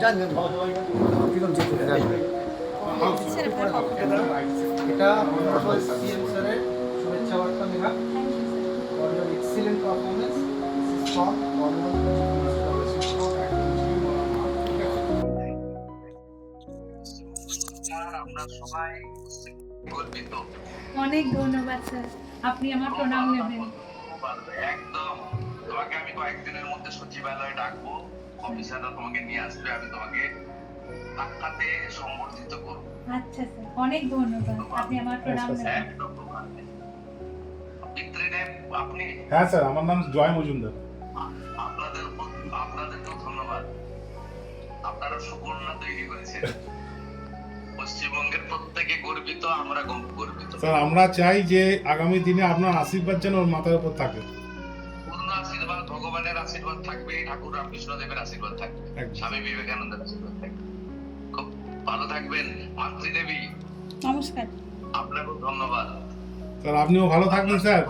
জানবেন প্রীতম জি চলে আসবে। এটা অনারেবল সিএম স্যারের শুভেচ্ছা বার্তা Megha for your excellent performance. This is from আমরা সবাই গর্বিত। অনেক ধন্যবাদ স্যার, আপনি আমার প্রণাম নেবেন। একদম, তোমাকে আমি কয়েকদিনের মধ্যে সচিবালয়ে ডাকবো, অফিসাররা তোমাকে নিয়ে আসবে, আমি তোমাকে সাক্ষাতে সম্বর্ধিত করবো। আচ্ছা স্যার, অনেক ধন্যবাদ, আপনি আমার প্রণাম নেবেন। একদম পিতৃদেব আপনি? হ্যাঁ স্যার, আমার নাম জয় মজুমদার। আপনাদেরকেও ধন্যবাদ, আপনারা সুকন্যা তৈরি করেছেন। পশ্চিমবঙ্গের প্রত্যেকে গর্বিত, আমরা গর্বিত। স্যার আমরা চাই যে আগামী দিনে আপনার আশীর্বাদ যেন ওর মাথার উপর থাকে। পূর্ণ আশীর্বাদ, ভগবানের আশীর্বাদ থাকবে, ঠাকুর রামকৃষ্ণদেবের আশীর্বাদ থাকবে, স্বামী বিবেকানন্দের আশীর্বাদ থাকবে। খুব ভালো থাকবেন মাতৃদেবী। নমস্কার। আপনাকেও ধন্যবাদ স্যার, আপনিও ভালো থাকবেন স্যার।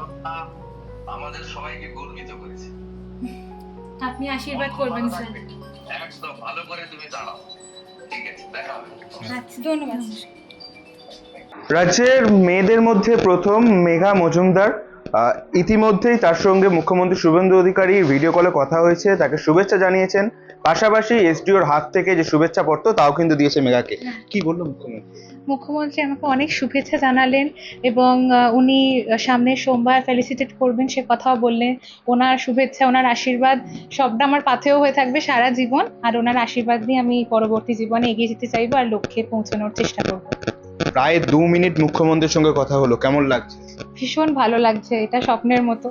আমাদের সবাইকে গর্বিত করেছে। আপনি আশীর্বাদ করবেন স্যার। একদম ভালো করে তুমি দাঁড়াও, ঠিক আছে, দেখা হবে। আচ্ছা, ধন্যবাদ। রাজ্যের মেয়েদের মধ্যে প্রথম মেঘা মজুমদার। ইতিমধ্যেই তার সঙ্গে মুখ্যমন্ত্রী শুভেন্দু অধিকারী ভিডিও কলে কথা হয়েছে, তাকে শুভেচ্ছা জানিয়েছেন, পাশাপাশি এসডিওর হাত থেকে যে শুভেচ্ছা পত্র তাও কিন্তু দিয়েছে মেঘাকে। কি বললো মুখ্যমন্ত্রী? মুখ্যমন্ত্রী আমাকে অনেক শুভেচ্ছা জানালেন এবং উনি সামনের সোমবার ফেলিসিটেট করবেন সে কথাও বললেন। ওনার শুভেচ্ছা, ওনার আশীর্বাদ সবটা আমার পাথেয় হয়ে থাকবে সারা জীবন, আর ওনার আশীর্বাদ নিয়ে আমি পরবর্তী জীবনে এগিয়ে যেতে চাইবো আর লক্ষ্যে পৌঁছানোর চেষ্টা করবো। প্রায় 2 মিনিট মুখ্যমন্ত্রীর সঙ্গে কথা হলো, কেমন লাগছে? ভীষণ ভালো লাগছে, এটা স্বপ্নের মতো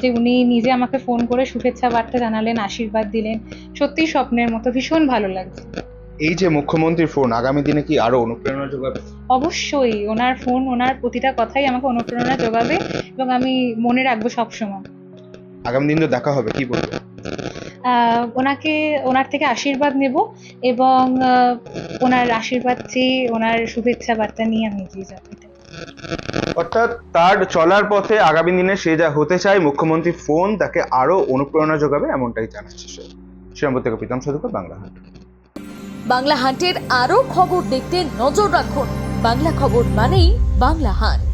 যে উনি নিজে আমাকে ফোন করে শুভেচ্ছা বার্তা জানালেন, আশীর্বাদ দিলেন, সত্যিই স্বপ্নের মতো, ভীষণ ভালো লাগছে। এই যে মুখ্যমন্ত্রীর ফোন আগামী দিনে কি আরো অনুপ্রেরণা যোগাবে? অবশ্যই, ওনার ফোন, ওনার প্রতিটা কথাই আমাকে অনুপ্রেরণা যোগাবে এবং আমি মনে রাখবো সবসময়। আগামী দিনে দেখা হবে, কি বলবো? ওনার থেকে আশীর্বাদ নেব এবং ওনার আশীর্বাদ চেয়ে, ওনার শুভেচ্ছা বার্তা নিয়ে আমি এগিয়ে যাবো। অর্থাৎ তার চলার পথে আগামী দিনে সে যা হতে চায়, মুখ্যমন্ত্রীর ফোন তাকে আরো অনুপ্রেরণা যোগাবে, এমনটাই জানাচ্ছে সে। শ্রীরামপুর থেকে প্রীতম সদুকা, বাংলা হাট। বাংলা হাটের আরও খবর দেখতে নজর রাখুন। বাংলা খবর মানেই বাংলা হাট।